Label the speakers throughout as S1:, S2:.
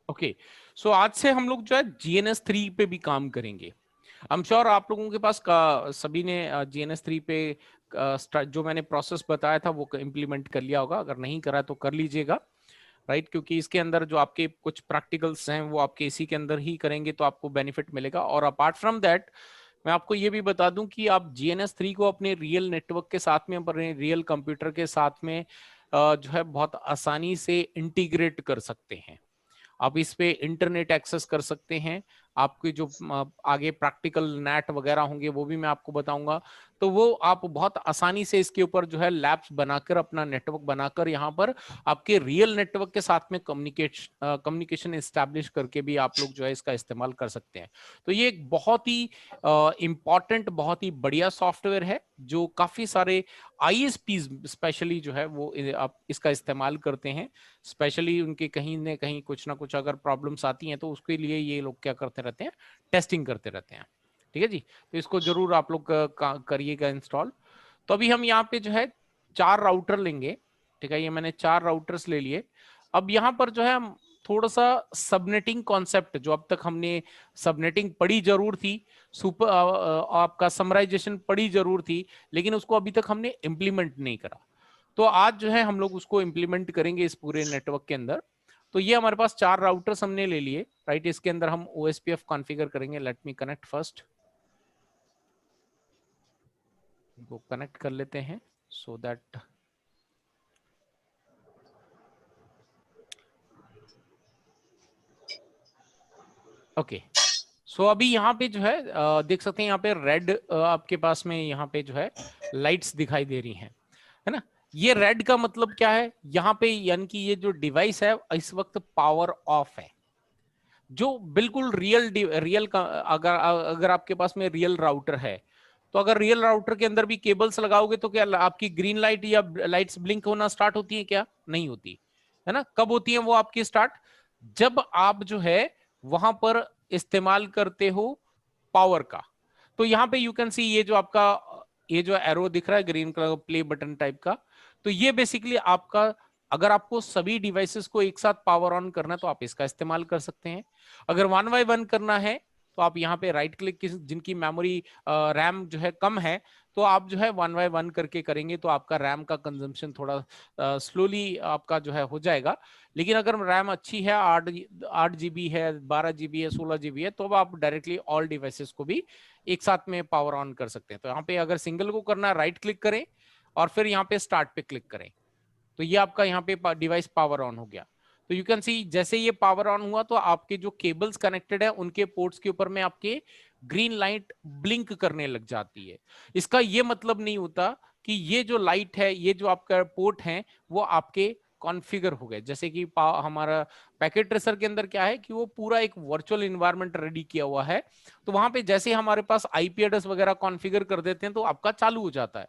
S1: Okay, सो आज से हम लोग जो है GNS3 पे भी काम करेंगे। आई एम श्योर आप लोगों के पास सभी ने GNS3 पे जो मैंने प्रोसेस बताया था वो इम्प्लीमेंट कर लिया होगा। अगर नहीं करा तो कर लीजिएगा, राइट? क्योंकि इसके अंदर जो आपके कुछ प्रैक्टिकल्स हैं वो आपके इसी के अंदर ही करेंगे तो आपको बेनिफिट मिलेगा। और अपार्ट फ्रॉम दैट मैं आपको ये भी बता दूं कि आप GNS3 को अपने रियल नेटवर्क के साथ में, अपने रियल कंप्यूटर के साथ में जो है बहुत आसानी से इंटीग्रेट कर सकते हैं। आप इस पे इंटरनेट एक्सेस कर सकते हैं। आपके जो आगे प्रैक्टिकल नेट वगैरह होंगे वो भी मैं आपको बताऊंगा। तो वो आप बहुत आसानी से इसके ऊपर जो है लैब्स बनाकर, अपना नेटवर्क बनाकर, यहाँ पर आपके रियल नेटवर्क के साथ में कम्युनिकेशन एस्टैब्लिश करके भी आप लोग जो है इसका इस्तेमाल कर सकते हैं। तो ये एक बहुत ही इंपॉर्टेंट, बहुत ही बढ़िया सॉफ्टवेयर है जो काफी सारे ISPs स्पेशली जो है वो आप इसका इस्तेमाल करते हैं। स्पेशली उनके कहीं न कहीं कुछ ना कुछ अगर प्रॉब्लम्स आती हैं तो उसके लिए ये लोग क्या करते रहते हैं, टेस्टिंग करते रहते हैं। ठीक है जी, तो इसको जरूर आप लोग करिएगा इंस्टॉल। तो अभी हम यहाँ पे जो है 4 राउटर लेंगे। ठीक है, ये मैंने 4 राउटर्स ले लिए। अब यहाँ पर जो है हम थोड़ा सा सबनेटिंग कॉन्सेप्ट, जो अब तक हमने सबनेटिंग पढ़ी जरूर थी, सुपर आपका समराइजेशन पढ़ी जरूर थी, लेकिन उसको अभी तक हमने इम्प्लीमेंट नहीं करा। तो आज जो है हम लोग उसको इम्प्लीमेंट करेंगे इस पूरे नेटवर्क के अंदर। तो ये हमारे पास 4 राउटर्स हमने ले लिए, राइट? इसके अंदर हम OSPF कॉन्फ़िगर करेंगे। लेट मी कनेक्ट फर्स्ट, इनको कनेक्ट कर लेते हैं सो दैट ओके। सो अभी यहाँ पे जो है देख सकते हैं यहाँ पे रेड आपके पास में यहाँ पे जो है लाइट्स दिखाई दे रही हैं, है ना? ये रेड का मतलब क्या है यहाँ पे? यानी कि ये जो डिवाइस है इस वक्त पावर ऑफ है। जो बिल्कुल रियल का, अगर अगर आपके पास में रियल राउटर है तो अगर रियल राउटर के अंदर भी केबल्स लगाओगे तो क्या आपकी ग्रीन लाइट या लाइट्स ब्लिंक होना स्टार्ट होती है? क्या नहीं होती, है ना? कब होती है वो आपकी स्टार्ट? जब आप जो है वहां पर इस्तेमाल करते हो पावर का। तो यहां पे यू कैन सी ये जो आपका ये जो एरो दिख रहा है green colour play button type का, तो ये बेसिकली आपका, अगर आपको सभी डिवाइसेस को एक साथ पावर ऑन करना है तो आप इसका इस्तेमाल कर सकते हैं। अगर वन बाय वन करना है तो आप यहाँ पे राइट क्लिक, जिनकी मेमोरी रैम जो है कम है, तो आप जो है वन बाय वन करके करेंगे तो आपका रैम का कंजम्पशन थोड़ा स्लोली आपका जो है हो जाएगा। लेकिन अगर रैम अच्छी है, 8 GB है, 12 GB है, 16 GB है, तो अब आप डायरेक्टली ऑल डिवाइसेस को भी एक साथ में पावर ऑन कर सकते हैं। तो यहाँ पे अगर सिंगल को करना, राइट क्लिक करें और फिर यहाँ पे स्टार्ट पे क्लिक करें, तो ये आपका यहाँ पे डिवाइस पावर ऑन हो गया। तो यू कैन सी जैसे ये पावर ऑन हुआ तो आपके जो केबल्स कनेक्टेड है उनके पोर्ट्स के ऊपर में आपके ग्रीन लाइट ब्लिंक करने लग जाती है। इसका ये मतलब नहीं होता कि ये जो लाइट है, ये जो आपका पोर्ट है, वो आपके कॉन्फ़िगर हो गए। जैसे कि हमारा पैकेट ट्रेसर के अंदर क्या है कि वो पूरा एक वर्चुअल इन्वायरमेंट रेडी किया हुआ है, तो वहां पे जैसे हमारे पास IP एड्रेस वगैरह कॉन्फ़िगर कर देते हैं तो आपका चालू हो जाता है।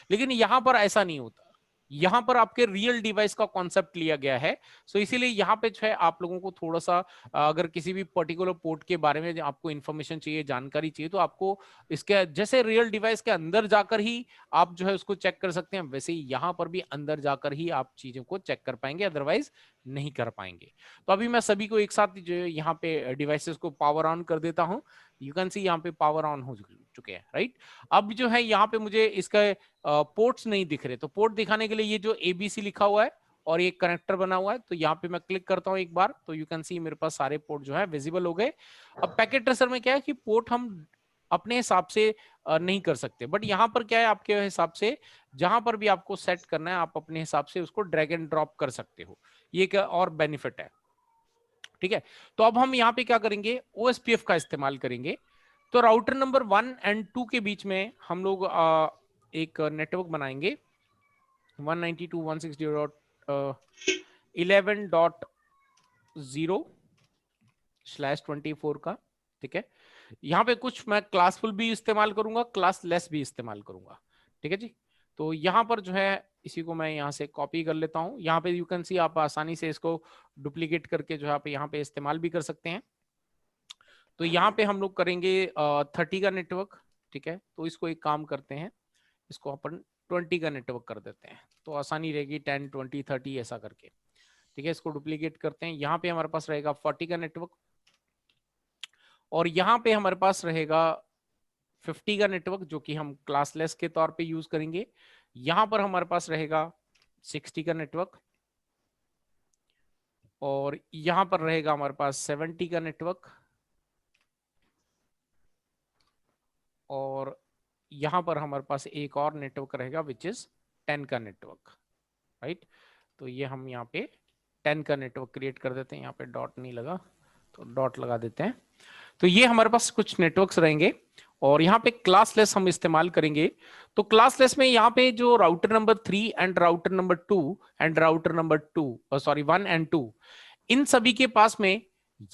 S1: लेकिन यहां पर ऐसा नहीं होता, यहां पर आपके रियल डिवाइस का कॉन्सेप्ट लिया गया है। सो इसीलिए यहां पे जो है आप लोगों को थोड़ा सा अगर किसी भी पर्टिकुलर पोर्ट के बारे में आपको इंफॉर्मेशन चाहिए, जानकारी चाहिए, तो आपको इसके जैसे रियल डिवाइस के अंदर जाकर ही आप जो है उसको चेक कर सकते हैं, वैसे ही यहां पर भी अंदर जाकर ही आप चीजों को चेक कर पाएंगे, अदरवाइज नहीं कर पाएंगे। तो अभी मैं सभी को एक साथ जो है यहाँ पे डिवाइसेस को पावर ऑन कर देता हूँ। यू कैन सी यहाँ पे पावर ऑन हो चुके हैं, राइट? अब जो है यहाँ पे मुझे इसका पोर्ट्स नहीं दिख रहे, तो पोर्ट दिखाने के लिए ये जो ABC लिखा हुआ है और ये कनेक्टर बना हुआ है, तो यहाँ पे मैं क्लिक करता हूँ एक बार, तो यू कैन सी मेरे पास सारे पोर्ट जो है विजिबल हो गए। अब पैकेट ट्रेसर में क्या है कि पोर्ट हम अपने हिसाब से नहीं कर सकते, बट यहाँ पर क्या है, आपके हिसाब से जहां पर भी आपको सेट करना है आप अपने हिसाब से उसको ड्रैग एंड ड्रॉप कर सकते हो। ये क्या और बेनिफिट है, ठीक है? तो अब हम यहाँ पे क्या करेंगे, OSPF का इस्तेमाल करेंगे। तो राउटर नंबर 1 और 2 के बीच में हम लोग एक नेटवर्क बनाएंगे 192.168.11.0/24 का। ठीक है, यहाँ पे कुछ मैं क्लासफुल भी इस्तेमाल करूंगा, क्लास लेस भी इस्तेमाल करूंगा। ठीक है जी, तो यहाँ पर जो है इसी को मैं यहाँ से कॉपी कर लेता हूँ। यहाँ पे यू कैन सी आप आसानी से इसको डुप्लीकेट करके जो है आप यहाँ पे इस्तेमाल भी कर सकते हैं। तो यहाँ पे हम लोग करेंगे 30 का नेटवर्क। ठीक है, तो इसको एक काम करते हैं, इसको अपन 20 का नेटवर्क कर देते हैं, तो आसानी रहेगी 10, 20, 30 ऐसा करके। ठीक ठीक है, इसको डुप्लीकेट करते हैं। यहाँ पे हमारे पास रहेगा 40 का नेटवर्क, और यहाँ पे हमारे पास रहेगा 50 का नेटवर्क जो कि हम क्लासलेस के तौर पे यूज करेंगे। यहां पर हमारे पास रहेगा 60 का नेटवर्क, और यहां पर रहेगा हमारे पास 70 का नेटवर्क, और यहां पर हमारे पास एक और नेटवर्क रहेगा विच इज 10 का नेटवर्क, राइट। तो ये हम यहाँ पे 10 का नेटवर्क क्रिएट कर देते हैं। यहाँ पे डॉट नहीं लगा तो डॉट लगा देते हैं। तो ये हमारे पास कुछ नेटवर्क्स रहेंगे, और यहाँ पे क्लासलेस हम इस्तेमाल करेंगे। तो क्लासलेस में यहाँ पे जो router number 3 and router number 2 and router number 1 and 2, इन सभी के पास में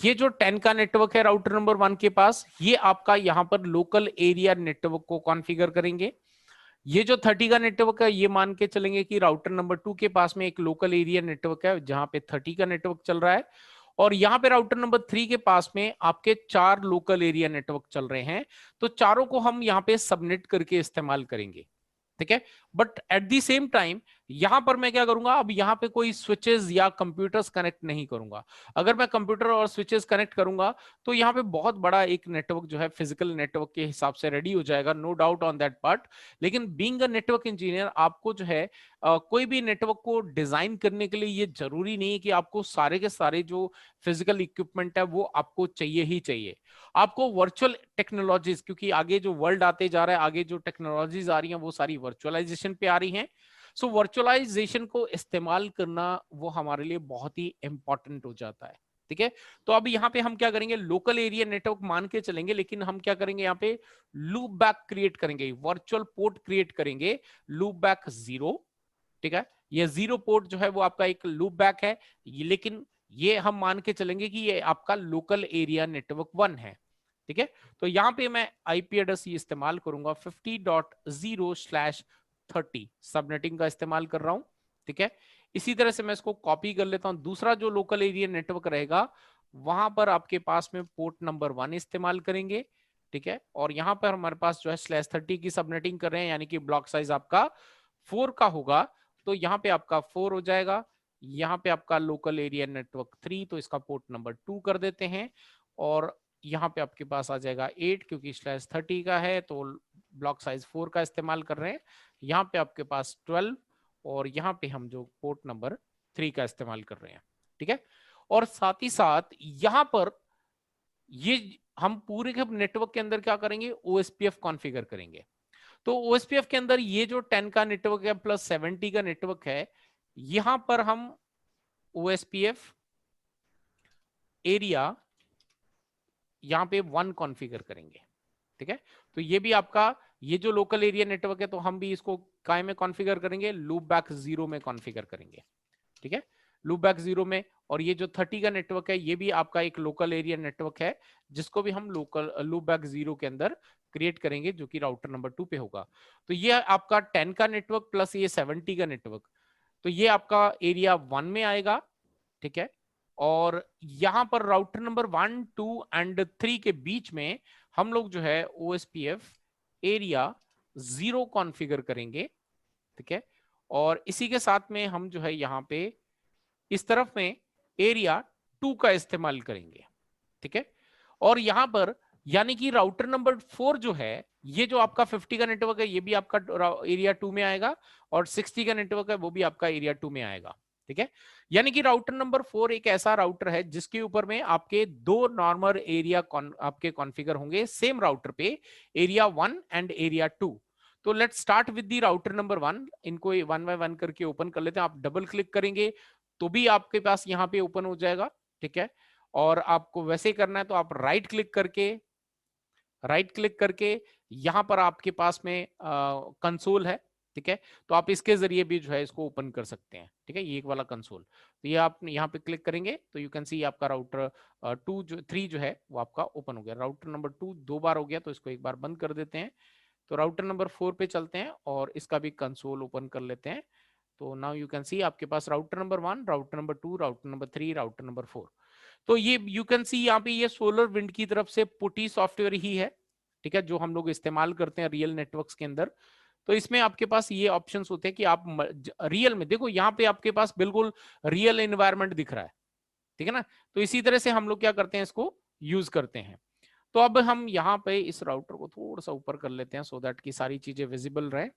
S1: ये जो 10 का नेटवर्क है राउटर नंबर 1 के पास, ये आपका यहाँ पर लोकल एरिया नेटवर्क को कॉन्फ़िगर करेंगे। ये जो 30 का नेटवर्क है, ये मान के चलेंगे कि राउटर नंबर 2 के पास में एक लोकल एरिया नेटवर्क है जहां पे 30 का नेटवर्क चल रहा है, और यहां पे राउटर नंबर 3 के पास में आपके 4 लोकल एरिया नेटवर्क चल रहे हैं। तो चारों को हम यहाँ पे सबनेट करके इस्तेमाल करेंगे, ठीक है। But at the same time यहां पर मैं क्या करूंगा, अब यहां पे कोई स्विचेस या कंप्यूटर्स कनेक्ट नहीं करूंगा। अगर मैं कंप्यूटर और स्विचेस कनेक्ट करूंगा तो यहां पे बहुत बड़ा एक नेटवर्क जो है फिजिकल नेटवर्क के हिसाब से रेडी हो जाएगा, no doubt on that part. लेकिन बीइंग अ नेटवर्क इंजीनियर, आपको जो है कोई भी नेटवर्क को डिजाइन करने के लिए ये जरूरी नहीं है कि आपको सारे के सारे जो फिजिकल इक्विपमेंट है वो आपको चाहिए ही चाहिए। आपको वर्चुअल टेक्नोलॉजीज, क्योंकि आगे जो वर्ल्ड आते जा रहा है, आगे जो टेक्नोलॉजीज आ रही हैं वो सारी वर्चुअलाइजेशन पे आ रही हैं। सो वर्चुअलाइजेशन को इस्तेमाल करना वो हमारे लिए बहुत ही इंपॉर्टेंट हो जाता है, ठीक है। तो अब यहाँ पे हम क्या करेंगे, लोकल एरिया नेटवर्क मान के चलेंगे, लेकिन हम क्या करेंगे, यहाँ पे लूप बैक क्रिएट करेंगे, वर्चुअल पोर्ट क्रिएट करेंगे, लूप बैक 0, ठीक है। ये 0 पोर्ट जो है वो आपका एक लूप बैक है, लेकिन ये हम मान के चलेंगे कि ये आपका लोकल एरिया नेटवर्क 1 है, ठीक है। तो यहाँ पे मैं आईपी एड्रेस इस्तेमाल करूंगा 50.0/30 सबनेटिंग का इस्तेमाल कर रहा हूं, ठीक है। इसी तरह से मैं इसको कॉपी कर लेता हूं। दूसरा जो लोकल एरिया नेटवर्क रहेगा वहां पर आपके पास में पोर्ट नंबर 1 इस्तेमाल करेंगे, ठीक है। और यहां पर हमारे पास जो है /30 की सबनेटिंग कर रहे हैं, यानी कि ब्लॉक साइज आपका 4 का होगा, तो यहाँ पे आपका 4 हो जाएगा। यहाँ पे आपका लोकल एरिया नेटवर्क 3, तो इसका पोर्ट नंबर 2 कर देते हैं, और यहाँ पे आपके पास आ जाएगा 8, क्योंकि /30 का है तो ब्लॉक साइज 4 का इस्तेमाल कर रहे हैं। यहाँ पे आपके पास 12, और यहाँ पे हम जो पोर्ट नंबर 3 का इस्तेमाल कर रहे हैं, ठीक है। और साथ ही साथ यहाँ पर ये हम पूरे के नेटवर्क के अंदर क्या करेंगे, ओएसपीएफ कॉन्फ़िगर करेंगे। तो ओएसपीएफ के अंदर ये जो 10 का नेटवर्क है प्लस 70 का नेटवर्क है, यहां पर हम ओएसपीएफ एरिया यहां पे 1 कॉन्फ़िगर करेंगे, ठीक है। तो ये भी आपका, ये जो लोकल एरिया नेटवर्क है तो हम भी इसको काय में कॉन्फ़िगर करेंगे, लूप बैक 0 में कॉन्फ़िगर करेंगे, ठीक है, लूप बैक 0 में। और ये जो 30 का नेटवर्क है ये भी आपका एक लोकल एरिया नेटवर्क है, जिसको भी हम लोकल लूप बैक 0 के अंदर क्रिएट करेंगे, जो कि राउटर नंबर 2 पे होगा। तो ये आपका 10 का नेटवर्क प्लस ये 70 का नेटवर्क, तो ये आपका एरिया 1 में आएगा, ठीक है। और यहां पर राउटर नंबर 1, 2 एंड 3 के बीच में हम लोग जो है ओएसपीएफ एरिया 0 कॉन्फ़िगर करेंगे, ठीक है। और इसी के साथ में हम जो है यहाँ पे इस तरफ में एरिया 2 का इस्तेमाल करेंगे, ठीक है। और यहां पर यानी कि राउटर नंबर 4 जो है, ये जो आपका 50 का नेटवर्क है ये भी आपका एरिया 2 में आएगा, और 60 का नेटवर्क है वो भी आपका एरिया 2 में आएगा, ठीक है। यानी कि राउटर नंबर 4 एक ऐसा राउटर है जिसके ऊपर में आपके 2 नॉर्मल एरिया आपके कॉन्फ़िगर होंगे सेम राउटर पे, एरिया 1 एंड एरिया 2। तो let's start with the router number 1, इनको 1 बाय 1 करके ओपन कर लेते हैं। आप डबल क्लिक करेंगे तो भी आपके पास यहाँ पे ओपन हो जाएगा, ठीक है। और आपको वैसे करना है तो आप राइट क्लिक करके यहाँ पर आपके पास में कंसोल है, ठीक है। तो आप इसके जरिए भी जो है इसको ओपन कर सकते हैं, ठीक है, ये एक वाला कंसोल। तो ये आप यहाँ पे क्लिक करेंगे तो यू कैन सी आपका राउटर 3 जो है वो आपका ओपन हो गया। राउटर नंबर 2 2 बार हो गया तो इसको एक बार बंद कर देते हैं। तो राउटर नंबर 4 पे चलते हैं और इसका भी कंसोल ओपन कर लेते हैं। तो नाउ यू कैन सी आपके पास router number 1, router number 2, router number 3, router number 4। तो ये यू कैन सी यहाँ पे ये सोलर विंड की तरफ से पुटी सॉफ्टवेयर ही है, ठीक है, जो हम लोग इस्तेमाल करते हैं रियल नेटवर्क्स के अंदर। तो इसमें आपके पास ये ऑप्शंस होते हैं कि आप रियल में देखो, यहाँ पे आपके पास बिल्कुल रियल एनवायरनमेंट दिख रहा है, ठीक है ना। तो इसी तरह से हम लोग क्या करते हैं, इसको यूज करते हैं। तो अब हम यहाँ पे इस राउटर को थोड़ा सा ऊपर कर लेते हैं सो दैट की सारी चीजें विजिबल रहे।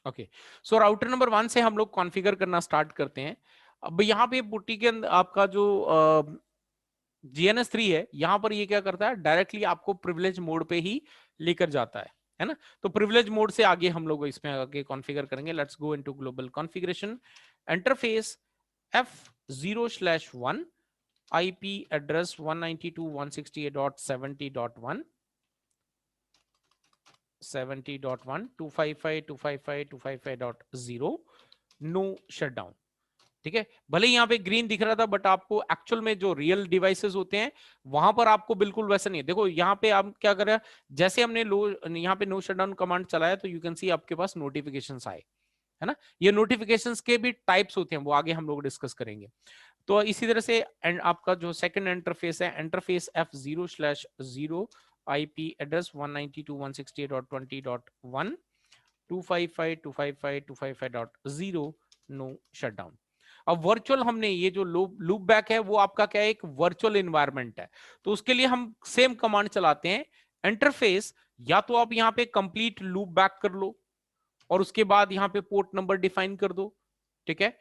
S1: ओके, सो राउटर नंबर 1 से हम लोग कॉन्फ़िगर करना स्टार्ट करते हैं। अब यहाँ पे पुट्टी के अंदर आपका जो GNS3 है, यहाँ पर ये क्या करता है, डायरेक्टली आपको प्रिविलेज मोड पे ही लेकर जाता है ना। तो प्रिविलेज मोड से आगे हम लोग इसमें आगे कॉन्फ़िगर करेंगे। Let's go into global configuration, interface F0/1, IP address 192.168.70.1, 70.1, 255.255.255.0, no shutdown. ठीक है, भले ही यहाँ पे ग्रीन दिख रहा था बट आपको एक्चुअल में जो रियल डिवाइसेस होते हैं वहां पर आपको बिल्कुल वैसा नहीं है। देखो यहाँ पे आप क्या कर रहे हैं, जैसे हमने यहाँ पे नो शटडाउन कमांड चलाया तो यू कैन सी आपके पास नोटिफिकेशंस आए, है ना। ये नोटिफिकेशंस के भी टाइप्स होते हैं, वो आगे हम लोग डिस्कस करेंगे। तो इसी तरह से आपका जो सेकंड इंटरफेस है, interface F0/0, IP address 192.168.20.1, 255.255.255.0, no shutdown. अब वर्चुअल हमने ये जो लूप बैक है वो आपका क्या है, एक वर्चुअल एनवायरनमेंट है। तो उसके लिए हम सेम कमांड चलाते हैं, इंटरफेस, या तो आप यहाँ पे कंप्लीट लूप बैक कर लो और उसके बाद यहाँ पे पोर्ट नंबर डिफाइन कर दो, ठीक है।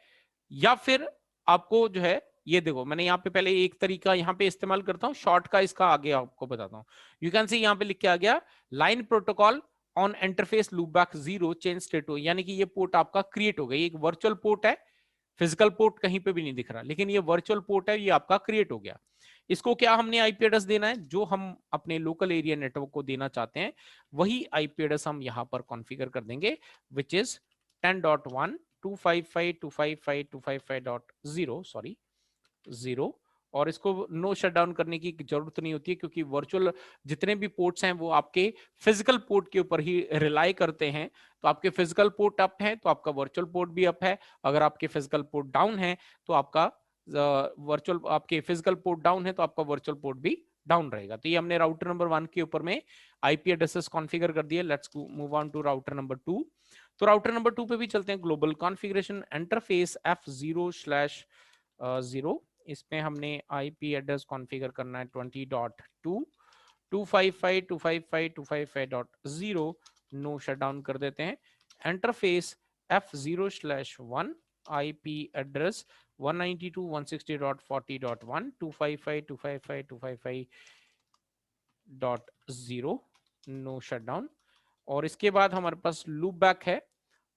S1: या फिर आपको जो है, ये देखो मैंने यहाँ पे पहले एक तरीका यहाँ पे इस्तेमाल करता हूँ शॉर्ट का, इसका आगे आपको बताता हूँ। यू कैन सी यहाँ पे लिख के आ गया, line protocol on interface loopback 0 change state हो, यानी कि ये पोर्ट आपका क्रिएट हो गया। एक वर्चुअल पोर्ट है, फिजिकल पोर्ट कहीं पे भी नहीं दिख रहा, लेकिन ये वर्चुअल पोर्ट है, ये आपका क्रिएट हो गया। इसको क्या हमने आईपी एड्रेस देना है, जो हम अपने लोकल एरिया नेटवर्क को देना चाहते हैं वही आईपी एड्रेस हम यहाँ पर कॉन्फ़िगर कर देंगे, विच इज 10.1 255.255.255.0, सॉरी 0। और इसको नो शटडाउन करने की जरूरत नहीं होती है, क्योंकि वर्चुअल जितने भी पोर्ट्स हैं वो आपके फिजिकल पोर्ट के ऊपर ही रिलाई करते हैं। तो आपके फिजिकल पोर्ट अप है तो आपका वर्चुअल पोर्ट भी अप है, अगर आपके फिजिकल पोर्ट डाउन है तो आपका वर्चुअल, आपके फिजिकल पोर्ट डाउन है तो आपका वर्चुअल पोर्ट भी डाउन रहेगा। तो ये हमने राउटर नंबर 1 के ऊपर में आईपी एड्रेसेस कॉन्फ़िगर कर दिए। Let's move on to router number 2। तो राउटर नंबर 2 पे भी चलते हैं, ग्लोबल कॉन्फ़िगरेशन, इंटरफेस F0/0, इसमें हमने आईपी एड्रेस कॉन्फ़िगर करना है 20.2 255.255.255.0, नो शटडाउन कर देते हैं। Interface F0/1, IP address 192.168.40.1, 255.255.255.0, no shutdown. और इसके बाद हमारे पास लूप बैक है।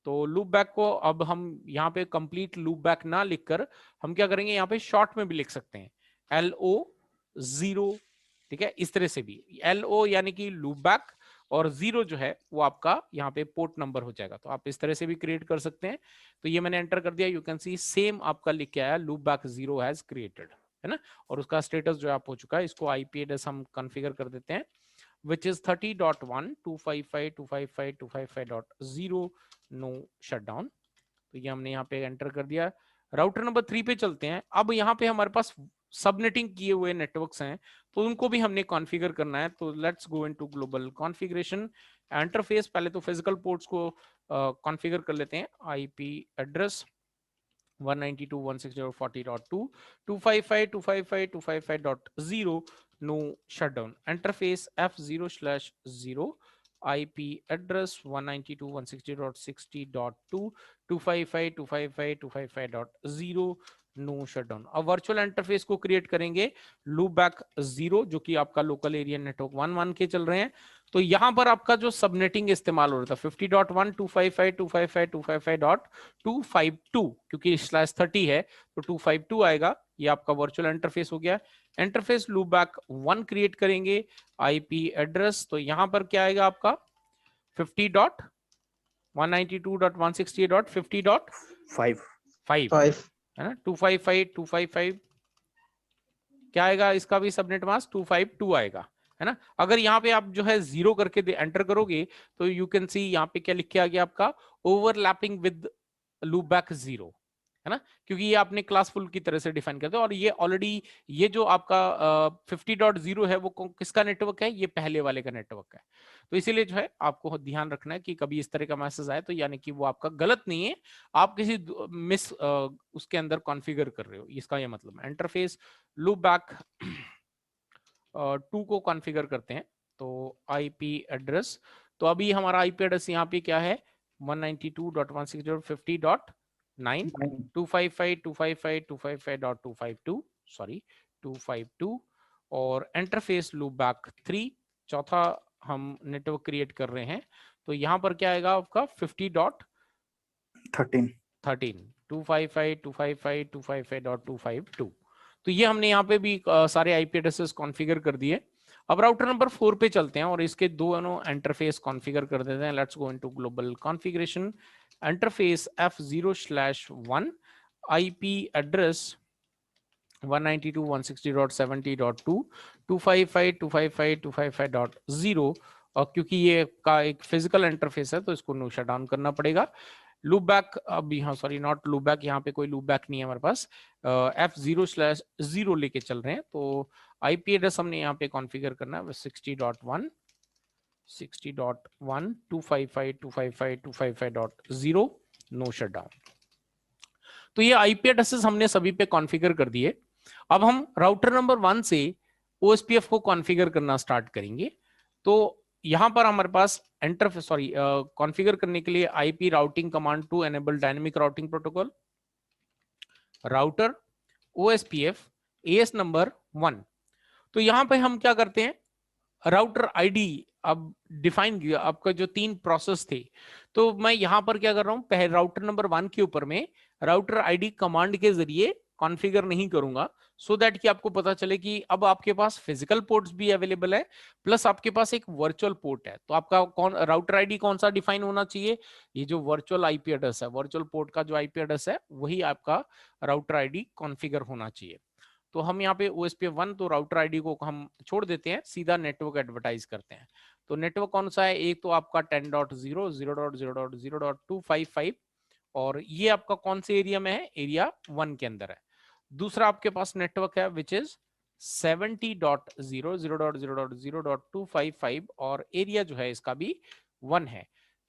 S1: तो लूप बैक को अब हम यहाँ पे कंप्लीट लूप बैक ना लिखकर हम क्या करेंगे, यहाँ पे शॉर्ट में भी लिख सकते हैं, LO0, ठीक है। इस तरह से भी LO यानी कि लूप बैक, और 0 जो है वो आपका यहाँ पे पोर्ट नंबर हो जाएगा। तो आप इस तरह से भी क्रिएट कर सकते हैं। तो ये मैंने एंटर कर दिया, यू कैन सी सेम आपका लिख के आया, लूप बैक 0 हैज क्रिएटेड, है ना। और उसका स्टेटस जो आप हो चुका है, इसको आईपी एड्रेस हम कॉन्फ़िगर कर देते हैं, which is 30.1 255.255.255.0, नो शटडाउन। तो ये हमने यहाँ पे एंटर कर दिया। राउटर नंबर 3 पे चलते हैं। अब यहाँ पे हमारे पास सबनेटिंग किए हुए नेटवर्क्स हैं, तो उनको भी हमने कॉन्फ़िगर करना है। तो let's go into global configuration, interface, पहले तो फिजिकल पोर्ट्स को कॉन्फ़िगर कर लेते हैं, IP address 192.168.40.2, 255.255.255.0, no shutdown. Interface F0/0, IP address 192.168.60.2, 255.255.255.0, no shutdown. अब वर्चुअल इंटरफेस को क्रिएट करेंगे लूप बैक 0, जो कि आपका लोकल एरिया नेटवर्क 1 के चल रहे हैं। तो यहां पर आपका जो सबनेटिंग इस्तेमाल हो रहा था 50.1 255.255.255.252, क्योंकि /30 है तो 252 आएगा। ये आपका वर्चुअल इंटरफेस हो गया। इंटरफेस लूप बैक 1 क्रिएट करेंगे, आईपी एड्रेस, तो यहां पर क्या आएगा आपका 50.192.168.50.5 है ना, 255.255 क्या आएगा, इसका भी सबनेट मास्क 252 आएगा, है ना। अगर यहाँ पे आप जो है 0 करके एंटर करोगे तो यू कैन सी यहाँ पे क्या लिख के आ गया आपका, ओवरलैपिंग विद लूप बैक 0, है ना, क्योंकि ये आपने क्लासफुल की तरह से डिफाइन करते हो, और ये ऑलरेडी ये जो आपका 50.0 है वो किसका नेटवर्क है, ये पहले वाले का नेटवर्क है। तो इसीलिए जो है आपको ध्यान रखना है कि कभी इस तरह का मैसेज आए तो यानी कि वो आपका गलत नहीं है, आप किसी मिस उसके अंदर कॉन्फ़िगर कर रहे हो, इसका ये मतलब है। इंटरफेस लूप बैक 2 को कॉन्फ़िगर करते हैं, तो आईपी एड्रेस, तो अभी हमारा आईपी एड्रेस यहाँ पे क्या है 192.168.50.9 255.255.255.252 सॉरी 252, और इंटरफेस लूप बैक 3 चौथा हम नेटवर्क क्रिएट कर रहे हैं, तो यहाँ पर क्या आएगा आपका 50.13 255.255.255.252। तो ये हमने यहाँ पे भी सारे आईपी एड्रेसेस कॉन्फ़िगर कर दिए। अब राउटर नंबर 4 पे चलते हैं और इसके दोनों इंटरफेस कॉन्फ़िगर कर देते हैं। Let's go into global configuration, interface F0/1 IP address 192.160.70.2 255.255.255.0, और क्योंकि ये का एक फिजिकल इंटरफेस है तो इसको नो शट डाउन करना पड़ेगा। लूप बैक, अब यहाँ सॉरी नॉट लूप बैक, यहाँ पे कोई लूप बैक नहीं है हमारे पास, F0/0 लेके चल रहे हैं, तो आईपी एड्रेस हमने यहाँ पे कॉन्फ़िगर करना है 60.1 255.255.255.0 नो शट डाउन। तो ये आईपी एड्रेसेस हमने सभी पे कॉन्फ़िगर कर दिए। अब हम राउटर नंबर 1 से ओएसपीएफ को कॉन्फ़िगर करना स्टार्ट करेंगे। तो यहां पर हमारे पास कॉन्फ़िगर करने के लिए IP routing command to enable dynamic routing protocol, router OSPF AS number 1। तो यहां पे हम क्या करते हैं, राउटर आईडी अब डिफाइन किया, आपका जो 3 प्रोसेस थे, तो मैं यहां पर क्या कर रहा हूं, पहले राउटर नंबर 1 के ऊपर में राउटर आईडी कमांड के जरिए कॉन्फ़िगर नहीं करूंगा, सो दैट कि आपको पता चले कि अब आपके पास फिजिकल पोर्ट्स भी अवेलेबल है प्लस आपके पास एक वर्चुअल पोर्ट है। तो आपका कौन राउटर आईडी कौन सा डिफाइन होना चाहिए, ये जो वर्चुअल आईपी एड्रेस है, वर्चुअल पोर्ट का जो आईपी एड्रेस है वही आपका राउटर आईडी कॉन्फ़िगर होना चाहिए। तो हम यहाँ पे OSPF1 तो राउटर आईडी को हम छोड़ देते हैं, सीधा नेटवर्क एडवर्टाइज करते हैं। तो नेटवर्क कौन सा है, एक तो आपका 10.0 0.0.0.255, और ये आपका कौन से एरिया में है, एरिया 1 के अंदर है। दूसरा आपके पास नेटवर्क है विच इज 70.0 0.0.0.255, और एरिया जो है इसका भी 1 है।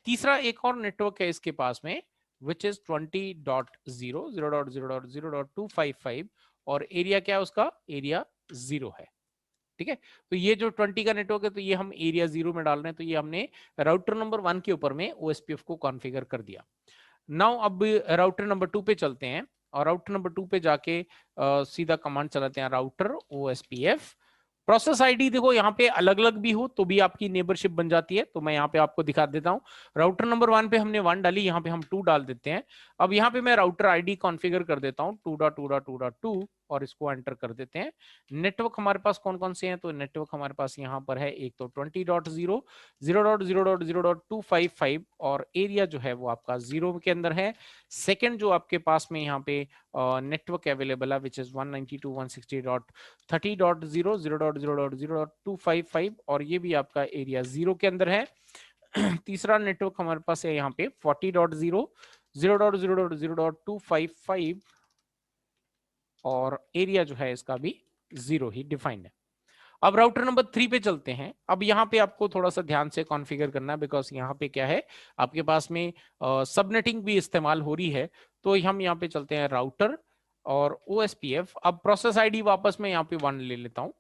S1: तीसरा एक और नेटवर्क है इसके पास में विच इज 20.0 0.0.0.255, और एरिया क्या है उसका, एरिया 0 है। ठीक है, तो ये जो 20 का नेटवर्क है तो ये हम एरिया 0 में डाल रहे हैं, तो ये हमने राउटर नंबर 1 के ऊपर में ओएसपीएफ को कॉन्फ़िगर कर दिया। नाउ अब राउटर नंबर 2 पे चलते हैं, और राउटर नंबर 2 पे जाके सीधा कमांड चलाते हैं, राउटर ओएसपीएफ प्रोसेस आईडी। देखो यहाँ पे अलग अलग भी हो तो भी आपकी नेबरशिप बन जाती है, तो मैं यहाँ पे आपको दिखा देता हूँ। राउटर नंबर 1 पे हमने 1 डाली, यहाँ पे हम 2 डाल देते हैं। अब यहाँ पे मैं राउटर आईडी कॉन्फ़िगर कर देता हूँ 2.2.2.2 और इसको एंटर कर देते हैं। नेटवर्क हमारे पास कौन कौन से हैं, तो नेटवर्क हमारे पास यहाँ पर है एक तो 20.0 0.0.0.255, और एरिया जो है वो आपका 0 के अंदर है। सेकंड जो आपके पास में यहाँ पे नेटवर्क अवेलेबल है विच इज 192.160.30.0 0.0.0.255, और ये भी आपका एरिया 0 के अंदर है। तीसरा नेटवर्क हमारे पास है यहाँ पे 40.0 0.0.0.255, और एरिया जो है इसका भी 0 ही डिफाइंड है। अब राउटर नंबर 3 पे चलते हैं। अब यहाँ पे आपको थोड़ा सा ध्यान से कॉन्फ़िगर करना है, बिकॉज यहाँ पे क्या है, आपके पास में सबनेटिंग भी इस्तेमाल हो रही है। तो हम यहाँ पे चलते हैं राउटर और OSPF। अब प्रोसेस आईडी वापस मैं यहाँ पे 1 ले लेता हूँ,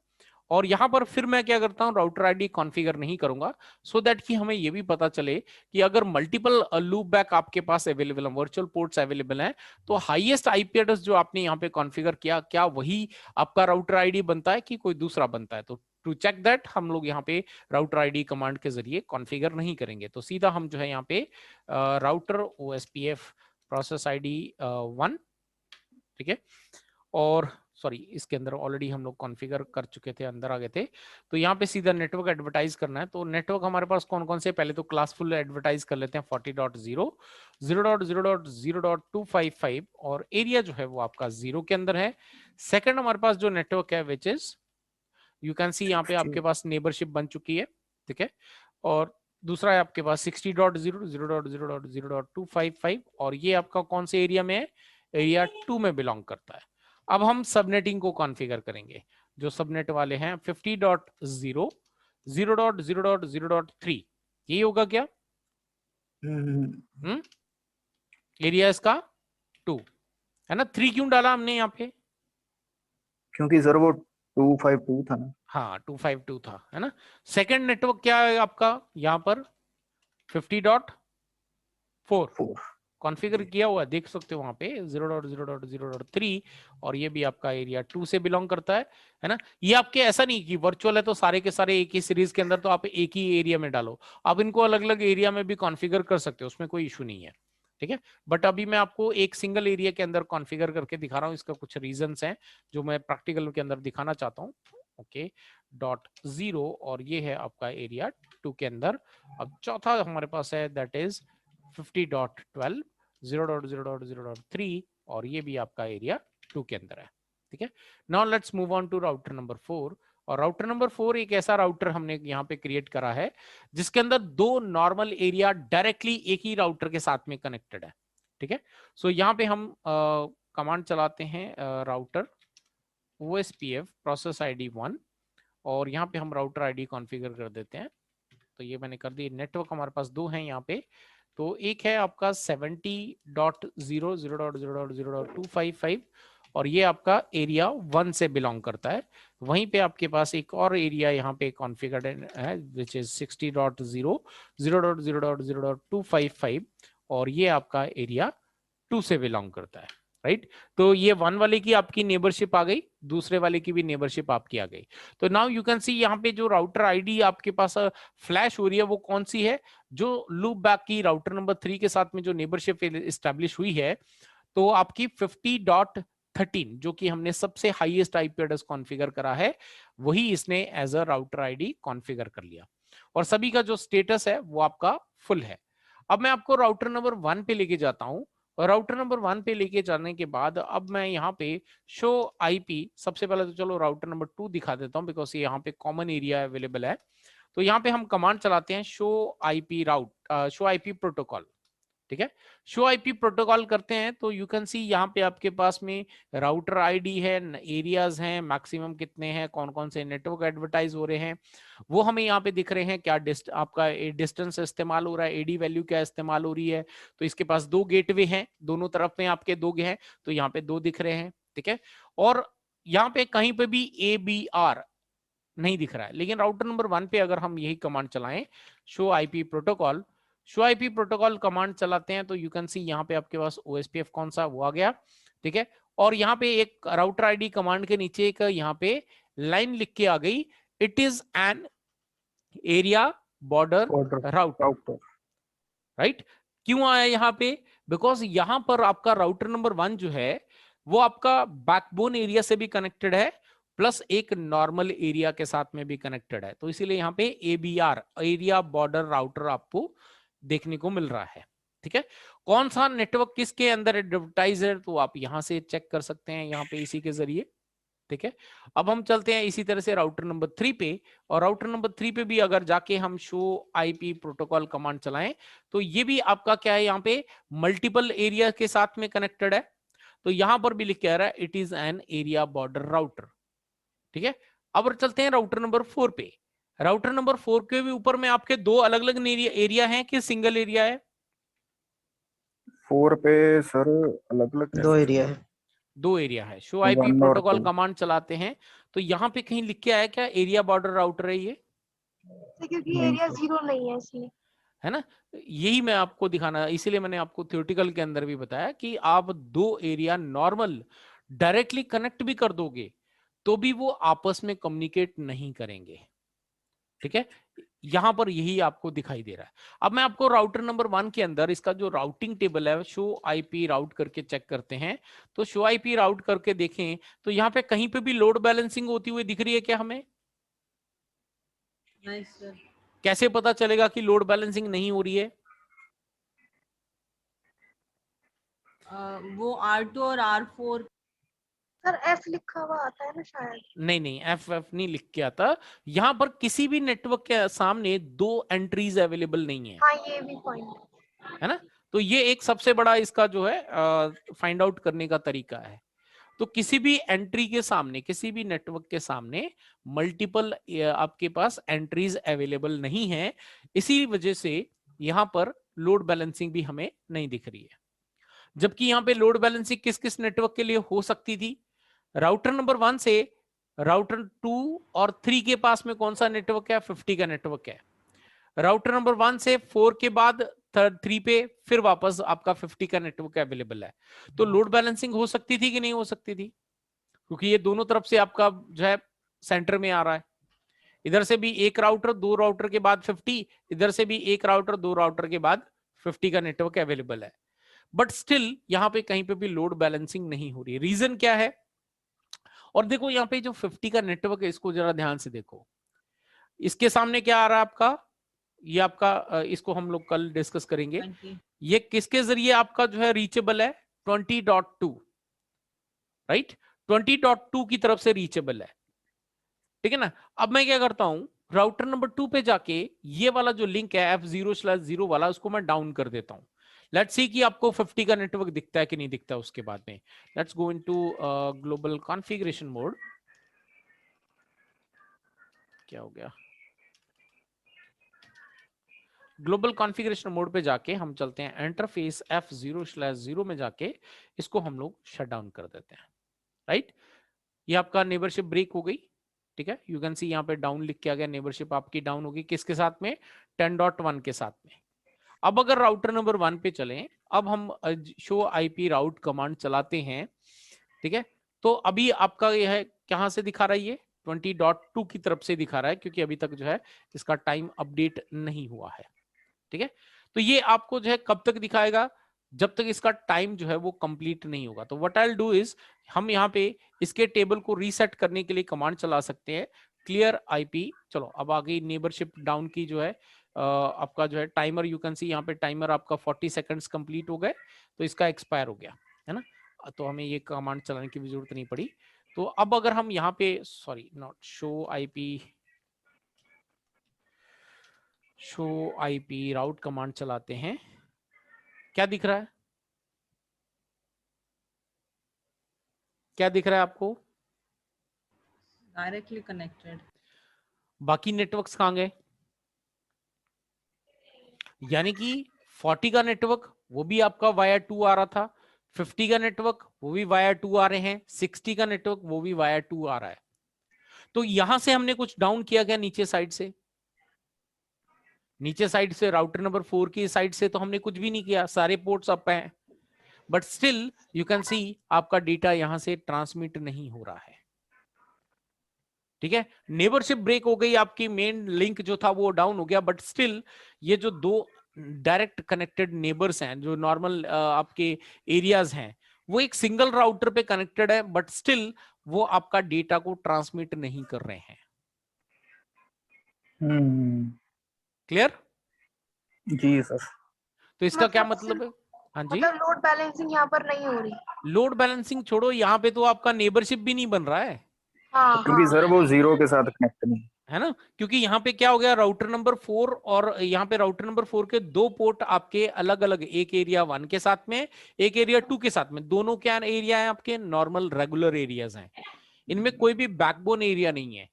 S1: और यहां पर फिर मैं क्या करता हूं, राउटर आईडी कॉन्फ़िगर नहीं करूंगा, सो दैट कि हमें यह भी पता चले कि अगर मल्टीपल लूप बैक आपके पास अवेलेबल है, वर्चुअल पोर्ट्स अवेलेबल हैं, तो हाईएस्ट आईपी एड्रेस जो आपने यहां पे कॉन्फ़िगर किया, क्या वही आपका राउटर आईडी बनता है कि कोई दूसरा बनता है। तो टू चेक दैट हम लोग यहाँ पे राउटर आईडी कमांड के जरिए कॉन्फ़िगर नहीं करेंगे, तो सीधा हम जो है यहाँ पे राउटर OSPF प्रोसेस आईडी 1, ठीक है, और सॉरी इसके अंदर ऑलरेडी हम लोग कॉन्फ़िगर कर चुके थे, अंदर आ गए थे। तो यहाँ पे सीधा नेटवर्क एडवर्टाइज करना है। तो नेटवर्क हमारे पास कौन कौन से, पहले तो क्लासफुल एडवर्टाइज कर लेते हैं 40.0 0.0.0.255, और एरिया जो है वो आपका 0 के अंदर है। सेकंड हमारे पास जो नेटवर्क है विच इज यू कैन सी, यहाँ पे आपके पास नेबरशिप बन चुकी है, ठीक है, और दूसरा है आपके पास 60.0 0.0.0.255, और ये आपका कौन से एरिया में है, एरिया 2 में बिलोंग करता है। अब हम सबनेटिंग को कॉन्फ़िगर करेंगे। जो सबनेट वाले हैं 50.0 0.0.0.3 यही होगा क्या? एरिया इसका 2 है ना। 3 क्यों डाला हमने यहाँ पे?
S2: क्योंकि सर वो 252 था ना।
S1: हाँ 252 था, है ना। सेकंड नेटवर्क क्या है आपका यहाँ पर? 50.4
S2: 4
S1: कॉन्फ़िगर किया हुआ है, देख सकते हो वहां पे 0.0.0.3 और ये भी आपका एरिया 2 से बिलोंग करता है ना। ये आपके ऐसा नहीं कि वर्चुअल है तो सारे के सारे एक ही सीरीज के अंदर तो आप एक ही एरिया में डालो, आप इनको अलग अलग एरिया में भी कॉन्फ़िगर कर सकते हो, उसमें कोई इशू नहीं है, ठीक है। बट अभी मैं आपको एक सिंगल एरिया के अंदर कॉन्फ़िगर करके दिखा रहा हूँ, इसका कुछ रीजंस हैं जो मैं प्रैक्टिकल के अंदर दिखाना चाहता हूँ। ओके .0 और ये है आपका एरिया 2 के अंदर। अब चौथा हमारे पास है दैट इज 50.12 0.0.0.3 और ये भी आपका एरिया 2 के अंदर है, ठीक है। Now let's move on to router number 4। और राउटर नंबर 4 एक ऐसा राउटर हमने यहाँ पे क्रिएट करा है जिसके अंदर दो नॉर्मल एरिया डायरेक्टली एक ही राउटर के साथ में कनेक्टेड है, ठीक है। सो यहाँ पे हम कमांड चलाते हैं राउटर OSPF प्रोसेस ID 1 और यहाँ पे हम राउटर आईडी कॉन्फ़िगर कर देते हैं। तो ये मैंने कर दी। नेटवर्क हमारे पास दो हैं यहाँ पे, तो एक है आपका 70.0.0.0.255 और ये आपका एरिया 1 से बिलोंग करता है। वहीं पे आपके पास एक और एरिया यहाँ पे कॉन्फ़िगर्ड है विच इज 60.0.0.0.255 और ये आपका एरिया 2 से बिलोंग करता है, राइट। तो ये 1 वाले की आपकी नेबरशिप आ गई, दूसरे वाले की भी नेबरशिप आपकी आ गई। तो नाउ यू कैन सी यहाँ पे जो राउटर आईडी आपके पास फ्लैश हो रही है वो कौन सी है? जो लूप बैक की राउटर नंबर 3 के साथ में जो नेबरशिप एस्टेब्लिश हुई है, तो आपकी 50.13 जो कि हमने सबसे हाईएस्ट आईपी एड्रेस कॉन्फ़िगर करा है, वही इसने as a router ID configure कर लिया और सभी का जो स्टेटस है वो आपका फुल है। अब मैं आपको राउटर नंबर 1 पे लेके जाता हूं और राउटर नंबर 1 पे लेके जाने के बाद अब मैं यहाँ पे शो आईपी, सबसे पहले तो चलो राउटर नंबर 2 दिखा देता हूँ बिकॉज यहाँ पे कॉमन एरिया अवेलेबल है। तो यहाँ पे हम कमांड चलाते हैं show IP show IP protocol, ठीक है। शो आईपी प्रोटोकॉल करते हैं तो यू कैन सी यहाँ पे आपके पास में राउटर आईडी है, एरियाज हैं, मैक्सिमम कितने हैं, कौन कौन से नेटवर्क एडवर्टाइज हो रहे हैं वो हमें यहाँ पे दिख रहे हैं। क्या आपका डिस्टेंस इस्तेमाल हो रहा है, एडी वैल्यू क्या इस्तेमाल हो रही है। तो इसके पास दो गेटवे हैं, दोनों तरफ में आपके दो हैं, तो यहाँ पे दो दिख रहे हैं, ठीक है। और यहाँ पे कहीं पे भी ABR नहीं दिख रहा है, लेकिन राउटर नंबर 1 पे अगर हम यही कमांड चलाएं show IP protocol, show IP protocol command चलाते हैं तो यू कैन सी यहाँ पे आपके पास OSPF कौन सा वो आ गया, ठीक है। और यहाँ पे एक राउटर आईडी कमांड के नीचे एक यहाँ पे लाइन लिख के आ गई, it is an area border router, right. क्यों आया यहाँ पे? बिकॉज यहाँ पर आपका राउटर नंबर 1 जो है वो आपका बैकबोन एरिया से भी कनेक्टेड है प्लस एक नॉर्मल एरिया के साथ में भी कनेक्टेड है, तो इसीलिए यहाँ पे ABR एरिया बॉर्डर राउटर आपको देखने को मिल रहा है, ठीक है। कौन सा नेटवर्क किसके अंदर एडवर्टाइज है तो आप यहां से चेक कर सकते हैं यहाँ पे इसी के जरिए, ठीक है। अब हम चलते हैं इसी तरह से राउटर नंबर 3 पे और राउटर नंबर 3 पे भी अगर जाके हम शो आईपी प्रोटोकॉल कमांड चलाएं तो ये भी आपका क्या है, यहाँ पे मल्टीपल एरिया के साथ में कनेक्टेड है। तो यहां पर भी लिख के आ रहा है it is an area border router, ठीक है। अब चलते हैं राउटर नंबर 4 पे। राउटर नंबर 4 के भी ऊपर में आपके दो अलग अलग एरिया हैं कि सिंगल एरिया है?
S2: 4 पे सर अलग अलग
S3: दो एरिया है,
S1: दो एरिया है। शो आईपी
S2: 1 और
S1: प्रोटोकॉल
S2: 2
S1: कमांड चलाते हैं तो यहाँ पे कहीं लिख के आया क्या एरिया बॉर्डर राउटर है ये?
S4: क्योंकि एरिया 0 नहीं है इसलिए,
S1: है ना। यही मैं आपको दिखाना, इसीलिए मैंने आपको थ्योरेटिकल के अंदर भी बताया कि आप दो एरिया नॉर्मल डायरेक्टली कनेक्ट भी कर दोगे तो भी वो आपस में कम्युनिकेट नहीं करेंगे, ठीक है। यहां पर यही आपको दिखाई दे रहा है। अब मैं आपको राउटर नंबर 1 के अंदर इसका जो राउटिंग टेबल है शो आईपी राउट करके चेक करते हैं। तो शो आईपी राउट करके देखें तो यहाँ पे कहीं पे भी लोड बैलेंसिंग होती हुई दिख रही है क्या हमें?
S5: नहीं सर।
S1: कैसे पता चलेगा कि लोड बैलेंसिंग नहीं हो रही है?
S5: वो R2 और R4
S4: सर F लिखा हुआ आता है ना शायद।
S1: नहीं नहीं, एफ नहीं लिख के आता। यहाँ पर किसी भी नेटवर्क के सामने दो एंट्रीज अवेलेबल नहीं है,
S4: हाँ ये भी पॉइंट
S1: है ना। तो ये एक सबसे बड़ा इसका जो है फाइंड आउट करने का तरीका है। तो किसी भी एंट्री के सामने, किसी भी नेटवर्क के सामने मल्टीपल आपके पास एंट्रीज अवेलेबल नहीं है, इसी वजह से यहां पर लोड बैलेंसिंग भी हमें नहीं दिख रही है। जबकि यहां पे लोड बैलेंसिंग किस किस नेटवर्क के लिए हो सकती थी? राउटर नंबर 1 से राउटर 2 और 3 के पास में कौन सा नेटवर्क है? 50 का नेटवर्क है। राउटर नंबर 1 से 4 के बाद 3 पे फिर वापस आपका 50 का नेटवर्क अवेलेबल है। तो लोड बैलेंसिंग हो सकती थी कि नहीं हो सकती थी? क्योंकि ये दोनों तरफ से आपका जो है सेंटर में आ रहा है। इधर से भी एक राउटर, 2 राउटर के बाद 50, इधर से भी एक राउटर, 2 राउटर के बाद 50 का नेटवर्क अवेलेबल है। बट स्टिल यहां पे कहीं पे भी लोड बैलेंसिंग नहीं हो रही। रीजन क्या है? और देखो यहाँ पे जो 50 का नेटवर्क है, इसको जरा ध्यान से देखो। इसके सामने क्या आ रहा है आपका? ये आपका इसको हम लोग कल डिस्कस करेंगे।
S5: 20
S1: ये किसके जरिए आपका जो है रीचेबल है? 20.2, राइट? 20.2 की तरफ से रीचेबल है, ठीक है ना। अब मैं क्या करता हूं, राउटर नंबर 2 पे जाके ये वाला जो लिंक है F0/0 वाला, उसको मैं डाउन कर देता हूं। लेट्स सी कि आपको 50 का नेटवर्क दिखता है कि नहीं दिखता। उसके बाद में let's go into global configuration mode. क्या हो गया? ग्लोबल कॉन्फ़िगरेशन मोड पे जाके हम चलते हैं इंटरफेस F0/0 में जाके इसको हम लोग शट डाउन कर देते हैं, राइट? ये आपका नेबरशिप ब्रेक हो गई, ठीक है। यू कैन सी यहाँ पे डाउन लिख के आ गया, नेबरशिप आपकी डाउन होगी। किसके साथ में? 10.1 के साथ में। अब अगर राउटर नंबर 1 पे चलें, अब हम शो आईपी राउट कमांड चलाते हैं, ठीक है। तो अभी आपका यह है कहां से दिखा रहा है? ये 20.2 की तरफ से दिखा रहा है, क्योंकि अभी तक जो है इसका टाइम अपडेट नहीं हुआ है, ठीक है। तो ये आपको जो है कब तक दिखाएगा? जब तक इसका टाइम जो है वो कंप्लीट नहीं होगा। तो what I will do is, हम यहाँ पे इसके टेबल को रीसेट करने के लिए कमांड चला सकते हैं, क्लियर आईपी। चलो अब आगे नेबरशिप डाउन की जो है आपका जो है टाइमर, यू कैन सी यहाँ पे टाइमर आपका 40 सेकंड्स कंप्लीट हो गए, तो इसका एक्सपायर हो गया है ना। तो हमें ये कमांड चलाने की भी जरूरत नहीं पड़ी। तो अब अगर हम यहाँ पे, sorry not show IP, show IP route command चलाते हैं, क्या दिख रहा है? क्या दिख रहा है आपको?
S5: Directly connected.
S1: बाकी नेटवर्क्स कहां गए? यानी कि 40 का नेटवर्क वो भी आपका वाया 2 आ रहा था, 50 का नेटवर्क वो भी वाया 2 आ रहे हैं, 60 का नेटवर्क वो भी वाया 2 आ रहा है। तो यहां से हमने कुछ डाउन किया गया नीचे साइड से? नीचे साइड से राउटर नंबर 4 की साइड से तो हमने कुछ भी नहीं किया, सारे पोर्ट्स अप हैं। बट स्टिल यू कैन सी आपका डेटा यहां से ट्रांसमिट नहीं हो रहा है, ठीक है। नेबरशिप ब्रेक हो गई, आपकी मेन लिंक जो था वो डाउन हो गया, बट स्टिल ये जो दो डायरेक्ट कनेक्टेड नेबर्स हैं, जो नॉर्मल आपके एरियाज हैं, वो एक सिंगल राउटर पे कनेक्टेड है, बट स्टिल वो आपका डेटा को ट्रांसमिट नहीं कर रहे हैं। क्लियर?
S2: जी सर।
S1: तो इसका क्या
S4: मतलब
S1: मतलब है? हाँ जी।
S4: मतलब लोड बैलेंसिंग यहाँ पर नहीं हो रही।
S1: लोड बैलेंसिंग छोड़ो, यहाँ पे तो आपका नेबरशिप भी नहीं बन रहा है,
S4: हाँ
S2: क्योंकि
S4: हाँ।
S2: सर वो 0 के साथ कनेक्ट नहीं।
S1: है ना। क्योंकि यहाँ पे क्या हो गया, राउटर नंबर 4 और यहाँ पे राउटर नंबर 4 के 2 पोर्ट आपके अलग अलग, एक एरिया 1 के साथ में, एक एरिया 2 के साथ में। दोनों क्या एरिया है आपके? नॉर्मल रेगुलर एरियाज हैं, इनमें कोई भी बैकबोन एरिया नहीं है।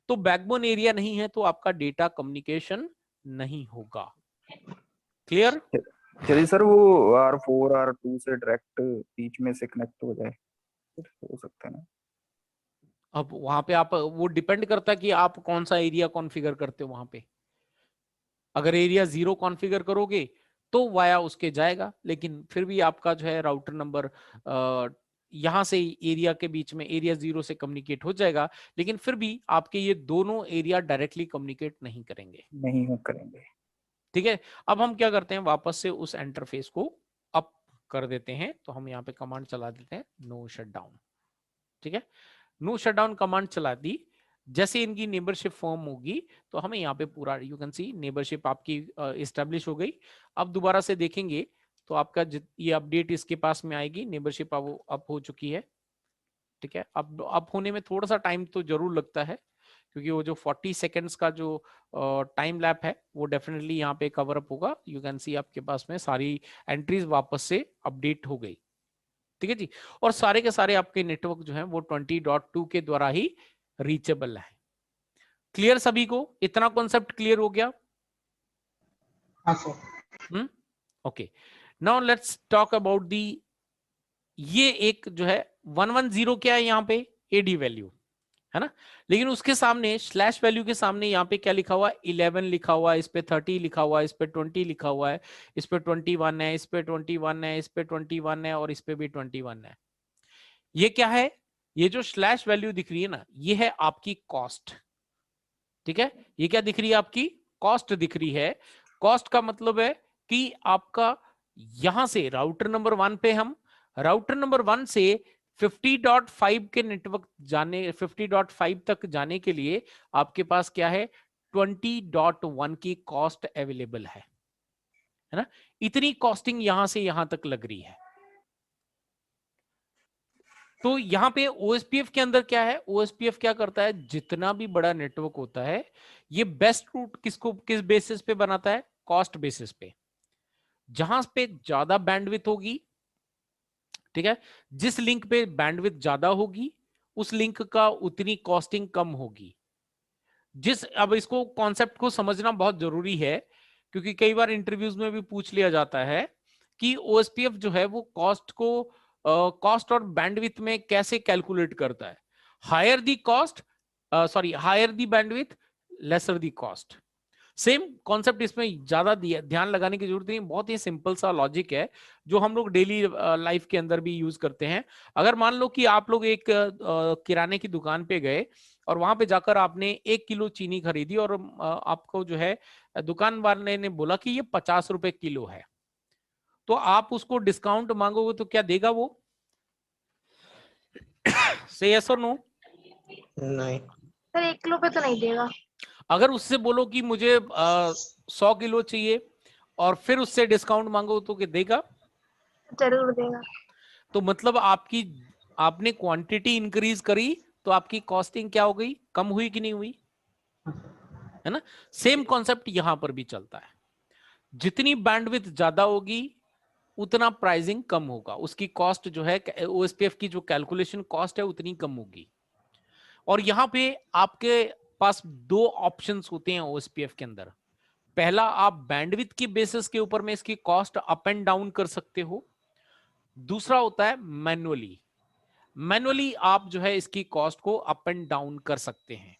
S1: तो बैकबोन एरिया नहीं है तो आपका डेटा कम्युनिकेशन नहीं होगा। क्लियर?
S2: चलिए सर, वो R4 R2 से डायरेक्ट बीच में से कनेक्ट हो जाए, हो सकता है ना।
S1: अब वहां पे आप, वो डिपेंड करता है कि आप कौन सा एरिया कॉन्फ़िगर करते हो वहां पे। अगर एरिया 0 कॉन्फ़िगर करोगे तो वाया उसके जाएगा, लेकिन फिर भी आपका जो है राउटर नंबर यहां से एरिया के बीच में एरिया 0 से कम्युनिकेट हो जाएगा, लेकिन फिर भी आपके ये दोनों एरिया डायरेक्टली कम्युनिकेट नहीं करेंगे,
S2: नहीं हो करेंगे।
S1: ठीक है। अब हम क्या करते हैं, वापस से उस इंटरफेस को अप कर देते हैं। तो हम यहाँ पे कमांड चला देते हैं नो शटडाउन, ठीक है। नो शटडाउन कमांड चला दी, जैसे इनकी नेबरशिप फॉर्म होगी तो हमें यहाँ पे पूरा, यू कैन सी नेबरशिप आपकी इस्टेब्लिश हो गई। अब दोबारा से देखेंगे तो आपका ये अपडेट इसके पास में आएगी, नेबरशिप अब अप हो चुकी है, ठीक है। अब होने में थोड़ा सा टाइम तो जरूर लगता है, क्योंकि वो जो 40 सेकेंड्स का जो टाइम लैप है वो डेफिनेटली यहाँ पे कवर अप होगा। यू कैन सी आपके पास में सारी एंट्रीज वापस से अपडेट हो गई, ठीक है जी। और सारे के सारे आपके नेटवर्क जो है वो 20.2 के द्वारा ही रीचेबल है। क्लियर सभी को? इतना कॉन्सेप्ट क्लियर हो गया?
S3: हाँ sir.
S1: Okay, now let's talk about the, ये एक जो है 110 क्या है यहाँ पे? एडी वैल्यू है ना, लेकिन उसके सामने स्लैश वैल्यू के सामने यहाँ पे क्या लिखा हुआ है? 11 लिखा हुआ है, इस पे 30 लिखा हुआ है, इस पे 20 लिखा हुआ है, इस पे 21 है, इस पे 21 है, इस पे 21 है, और इस पे भी 21 है। ये क्या है? ये जो स्लैश वैल्यू दिख रही है ना, ये है आपकी कॉस्ट, ठीक है। ये क्या दिख रही है? आपकी कॉस्ट दिख रही है। कॉस्ट का मतलब है कि आपका यहां से राउटर नंबर 1 पे हम राउटर नंबर 1 से 50.5 के नेटवर्क जाने 50.5 तक जाने के लिए आपके पास क्या है? 20.1 की कॉस्ट अवेलेबल है ना। इतनी कॉस्टिंग यहां से यहां तक लग रही है। तो यहां पे ओएसपीएफ के अंदर क्या है? ओएसपीएफ क्या करता है? जितना भी बड़ा नेटवर्क होता है, ये बेस्ट रूट किस बेसिस पे बनाता है? कॉस्ट बेसिस पे। जहां पे ज्यादा बैंडविड्थ होगी, ठीक है, जिस लिंक पे बैंडविड्थ ज्यादा होगी उस लिंक का उतनी कॉस्टिंग कम होगी। अब इसको कॉन्सेप्ट को समझना बहुत जरूरी है, क्योंकि कई बार इंटरव्यूज में भी पूछ लिया जाता है कि ओएसपीएफ जो है वो कॉस्ट और बैंडविड्थ में कैसे कैलकुलेट करता है। Higher the cost, higher the bandwidth, lesser the cost. Same concept इसमें ज्यादा ध्यान लगाने की जरूरत नहीं, बहुत ही सिंपल सा लॉजिक है जो हम लोग डेली लाइफ के अंदर भी यूज करते हैं। अगर मान लो कि आप लोग एक किराने की दुकान पे गए और वहां पे जाकर आपने 1 किलो चीनी खरीदी, और आपको जो है दुकान वाले ने बोला कि ये 50 रुपए किलो है, तो आप उसको डिस्काउंट मांगोगे तो क्या देगा वो? से यस और नो?
S3: नहीं।
S4: सर 1 किलो पे तो नहीं देगा।
S1: अगर उससे बोलो कि मुझे 100 किलो चाहिए और फिर उससे डिस्काउंट मांगो तो क्या देगा?
S4: जरूर देगा।
S1: तो मतलब आपने क्वांटिटी इंक्रीज करी तो आपकी कॉस्टिंग क्या हो गई? कम हुई कि नहीं हुई? है ना। सेम कॉन्सेप्ट यहां पर भी चलता है। जितनी बैंडविड्थ ज्यादा होगी उतना प्राइसिंग कम होगा, उसकी कॉस्ट जो है ओएसपीएफ की जो कैलकुलेशन कॉस्ट है उतनी कम होगी। और यहां पे आपके पास दो ऑप्शंस होते हैं ओएसपीएफ के अंदर। पहला, आप बैंडविड्थ की बेसिस के ऊपर में इसकी कॉस्ट अप एंड डाउन कर सकते हो। दूसरा होता है मैनुअली। मैनुअली आप जो है इसकी कॉस्ट को अप एंड डाउन कर सकते हैं,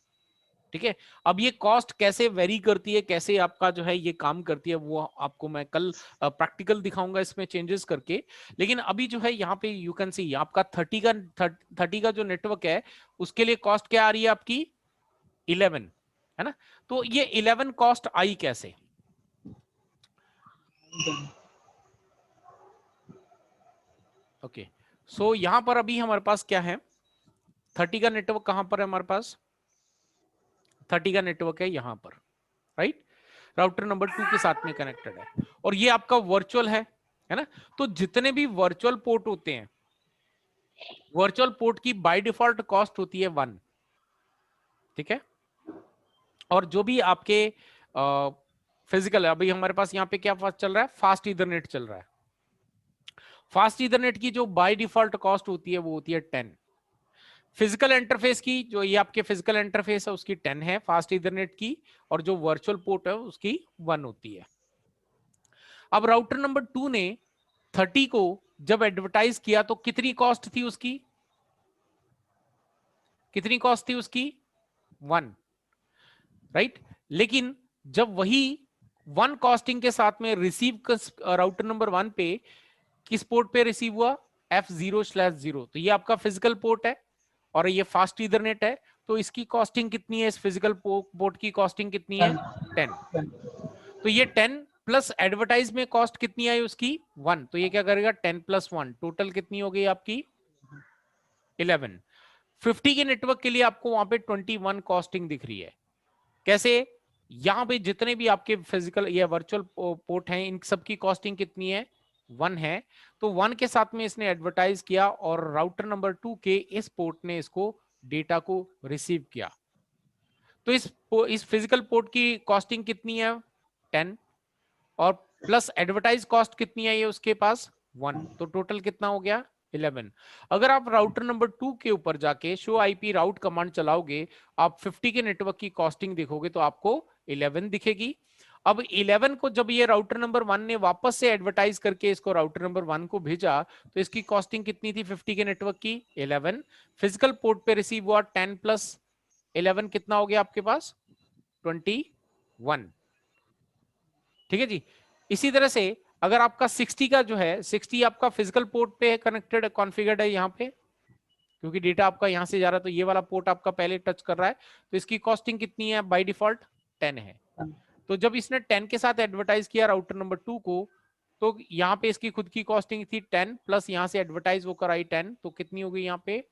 S1: ठीक है। अब ये कॉस्ट कैसे वेरी करती है, कैसे आपका जो है ये काम करती है, वो आपको मैं कल प्रैक्टिकल दिखाऊंगा इसमें चेंजेस करके। लेकिन अभी जो है यहाँ पे यू कैन सी आपका 30 का जो नेटवर्क है उसके लिए कॉस्ट क्या आ रही है आपकी? 11, है ना। तो ये 11 कॉस्ट आई कैसे? ओके, सो यहां पर अभी हमारे पास क्या है? 30 का नेटवर्क कहां पर है हमारे पास? 30 का नेटवर्क है यहां पर, राइट। राउटर नंबर 2 के साथ में कनेक्टेड है, और ये आपका वर्चुअल है ना। तो जितने भी वर्चुअल पोर्ट होते हैं, वर्चुअल पोर्ट की बाय डिफॉल्ट कॉस्ट होती है 1, ठीक है। और जो भी आपके फिजिकल है, अभी हमारे पास यहाँ पे क्या चल रहा है? फास्ट ईथरनेट चल रहा है। फास्ट ईथरनेट की जो बाय डिफॉल्ट कॉस्ट होती है वो होती है 10। फिजिकल इंटरफेस की, जो ये आपके फिजिकल इंटरफेस है उसकी 10 है फास्ट ईथरनेट की, और जो वर्चुअल पोर्ट है उसकी 1 होती है। अब राउटर नंबर 2 ने 30 को जब एडवर्टाइज किया तो कितनी कॉस्ट थी उसकी? कितनी कॉस्ट थी उसकी? 1, राइट। लेकिन जब वही 1 कॉस्टिंग के साथ में रिसीव राउटर नंबर 1 पे किस पोर्ट पे रिसीव हुआ? F0/0। तो ये आपका फिजिकल पोर्ट है और ये फास्ट ईथरनेट है, तो इसकी कॉस्टिंग कितनी है? इस फिजिकल पोर्ट की कॉस्टिंग कितनी है? 10। तो ये 10 प्लस एडवर्टाइज में कॉस्ट कितनी आई उसकी? 1। तो ये क्या करेगा? 10 + 1, टोटल कितनी हो गई आपकी? 11। 50 के नेटवर्क के लिए आपको वहां पे 21 कॉस्टिंग दिख रही है। कैसे? यहां पे जितने भी आपके फिजिकल या वर्चुअल पोर्ट हैं इन सबकी कॉस्टिंग कितनी है? 1 है। तो 1 के साथ में इसने एडवर्टाइज किया और राउटर नंबर 2 के इस पोर्ट ने इसको डेटा को रिसीव किया। तो इस फिजिकल पोर्ट की कॉस्टिंग कितनी है 10 और प्लस एडवर्टाइज कॉस्ट कितनी है ये उसके पास 1, तो टोटल कितना हो गया 11। अगर आप राउटर नंबर 2 के ऊपर जाके शो आईपी राउट कमांड चलाओगे, आप 50 के नेटवर्क की कॉस्टिंग देखोगे तो आपको 11 दिखेगी। अब 11 को जब ये राउटर नंबर 1 ने वापस से एडवर्टाइज करके इसको राउटर नंबर 1 को भेजा, तो इसकी कॉस्टिंग कितनी थी 50 के नेटवर्क की 11। फिजिकल पोर्ट पे रिसीव हुआ 10 प्लस 11 कितना हो गया आपके पास 21। ठीक है जी। इसी तरह से अगर आपका 60 का जो है 60 आपका फिजिकल पोर्ट पे कनेक्टेड कॉन्फ़िगर्ड है यहाँ पे, क्योंकि डेटा आपका यहां से जा रहा है तो ये वाला पोर्ट आपका पहले टच कर रहा है, तो इसकी कॉस्टिंग कितनी है बाय डिफॉल्ट 10 है। तो जब इसने 10 के साथ एडवर्टाइज किया राउटर नंबर 2 को, तो यहाँ पे इसकी खुद की कॉस्टिंग थी 10 प्लस यहाँ से एडवर्टाइज वो कराई 10, तो कितनी हो गई यहाँ पे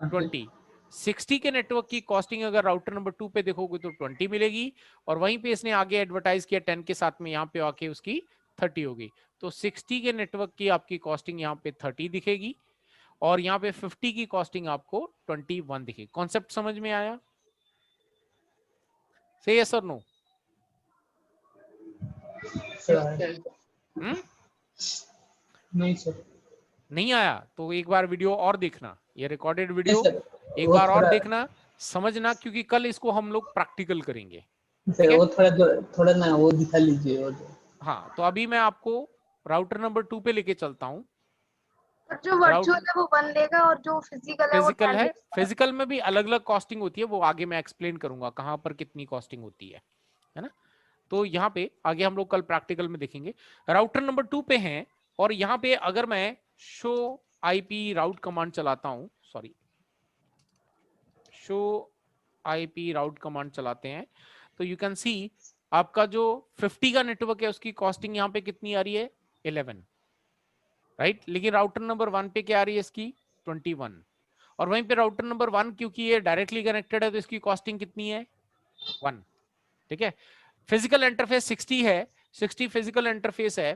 S1: 20। 60 के नेटवर्क की कॉस्टिंग अगर राउटर नंबर 2 पे देखोगे तो 20 मिलेगी, और वहीं पे इसने आगे एडवर्टाइज किया 10 के साथ में, यहाँ पे आके उसकी 30 होगी। तो 60 के नेटवर्क की आपकी कॉस्टिंग यहाँ पे 30 दिखेगी और यहाँ पे 50 की कॉस्टिंग आपको 21 दिखेगी। कॉन्सेप्ट समझ में आया? से यस और नो?
S3: नहीं सर,
S1: नहीं आया तो एक बार वीडियो और देखना, ये रिकॉर्डेड वीडियो
S3: सर,
S1: एक
S3: वो
S1: बार और
S3: थोड़ा-
S1: देखना, समझना, क्योंकि कल इसको हम लोग प्रैक्टिकल करेंगे।
S3: सर वो थोड़ा ना वो दिखा लीजिए वो जो।
S1: हाँ, तो अभी मैं आपको राउटर नंबर 2 पे लेके चलता हूँ।
S4: और जो वर्चुअल है वो 1 देगा और जो फिजिकल है वो
S1: फिजिकल
S4: 10
S1: है,
S4: देगा।
S1: फिजिकल में भी अलग अलग कॉस्टिंग होती है, वो आगे मैं एक्सप्लेन करूंगा कहां पर कितनी कॉस्टिंग होती है ना। तो यहाँ पे आगे हम लोग कल प्रैक्टिकल में देखेंगे। राउटर नंबर 2 पे हैं, और यहाँ पे अगर मैं शो आईपी राउट कमांड चलाता हूँ, sorry show IP route command चलाते हैं, तो यू कैन सी आपका जो 50 का नेटवर्क है उसकी कॉस्टिंग यहाँ पे कितनी आ रही है 11, राइट। लेकिन राउटर नंबर 1 पे क्या आ रही है इसकी 21, और वहीं पे राउटर नंबर 1 क्योंकि ये डायरेक्टली कनेक्टेड है तो इसकी कॉस्टिंग कितनी है 1। ठीक है। फिजिकल इंटरफेस 60 है, 60 फिजिकल इंटरफेस है,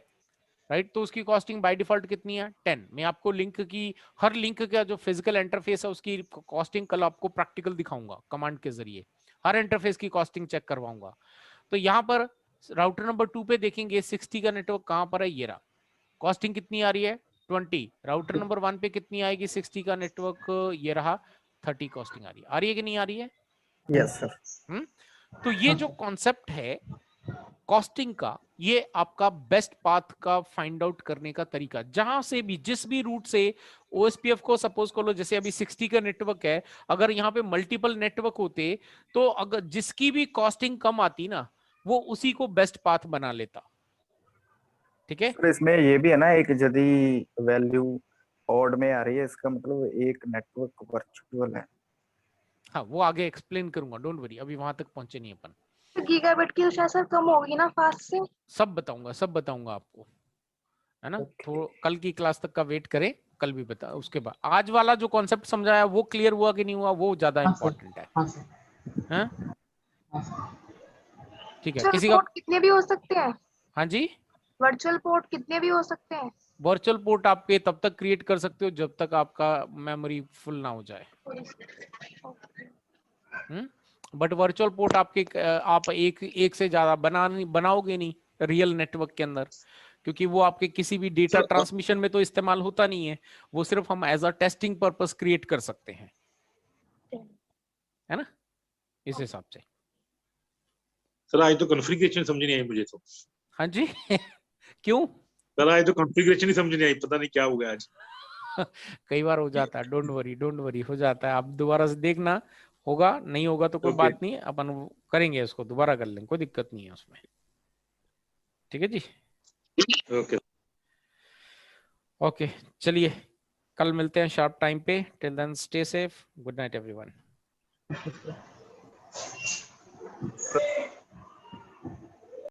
S1: राइट। तो उसकी कॉस्टिंग बाय डिफॉल्ट कितनी है 10। मैं आपको लिंक की, हर लिंक का जो फिजिकल इंटरफेस है उसकी कॉस्टिंग कल आपको प्रैक्टिकल दिखाऊंगा कमांड के जरिए, हर इंटरफेस की कॉस्टिंग चेक करवाऊंगा। तो यहाँ पर राउटर नंबर 2 पे देखेंगे 60 का नेटवर्क कहां पर है, ये रहा, कॉस्टिंग कितनी आ रही है 20। राउटर नंबर 1 पे कितनी आएगी 60 का नेटवर्क, ये रहा 30 कॉस्टिंग आ रही है कि नहीं आ रही है?
S2: Yes sir.
S1: तो ये जो कॉन्सेप्ट है कॉस्टिंग का, ये आपका बेस्ट पाथ का फाइंड आउट करने का तरीका, जहां से भी जिस भी रूट से ओएसपीएफ को सपोज कर लो, जैसे अभी 60 का नेटवर्क है, अगर यहाँ पे मल्टीपल नेटवर्क होते तो अगर जिसकी भी कॉस्टिंग कम आती ना, वो उसी को बेस्ट पाथ बना लेता। ठीक है।
S2: सर इसमें ये भी है ना, एक यदि वैल्यू ऑड में आ रही है, इसका मतलब एक नेटवर्क वर्चुअल है।
S1: हाँ, वो आगे एक्सप्लेन करूंगा, डोंट वरी, अभी वहां तक पहुंचे नहीं अपन।
S4: तो गीगाबिट की तो शायद सर कम होगी ना फास्ट से।
S1: सब बताऊंगा आपको, है ना। तो कल की क्लास तक का वेट करें, कल भी बता, उसके बाद आज वाला जो कॉन्सेप्ट समझाया वो क्लियर हुआ कि नहीं हुआ, वो ज्यादा
S3: हाँ सर,
S1: इंपॉर्टेंट है।
S3: हाँ सर,
S1: हाँ?
S3: हाँ सर।
S1: ठीक है,
S4: वर्चुअल
S1: किसी का?
S4: पोर्ट कितने भी हो सकते हैं?
S1: हाँ जी,
S4: वर्चुअल पोर्ट कितने भी हो सकते हैं?
S1: वर्चुअल पोर्ट आपके तब तक क्रिएट कर सकते हो जब तक आपका मेमोरी फुल ना हो जाए। बट वर्चुअल पोर्ट आपके आप एक से ज्यादा बनाओगे नहीं रियल नेटवर्क के अंदर, क्योंकि वो आपके किसी भी डेटा ट्रांसमिशन में तो इस्तेमाल होता नहीं है, वो सिर्फ हम as a testing purpose create कर सकते हैं, है ना, इस हिसाब से।
S6: सर आज तो कॉन्फ़िगरेशन समझ नहीं आई मुझे तो।
S1: हाँ जी क्यों?
S6: सर आज तो कॉन्फ़िगरेशन ही समझ नहीं आई, पता नहीं क्या हो गया आज।
S1: कई बार हो जाता है, डोंट वरी हो जाता है, आप दोबारा से देखना, होगा नहीं होगा तो कोई बात नहीं है, अपन वो करेंगे, इसको दोबारा कर लेंगे, कोई दिक्कत नहीं है उसमें। ठीक है जी,
S6: ओके
S1: ओके, चलिए कल मिलते हैं शार्प टाइम पे। Till then stay safe, good night everyone.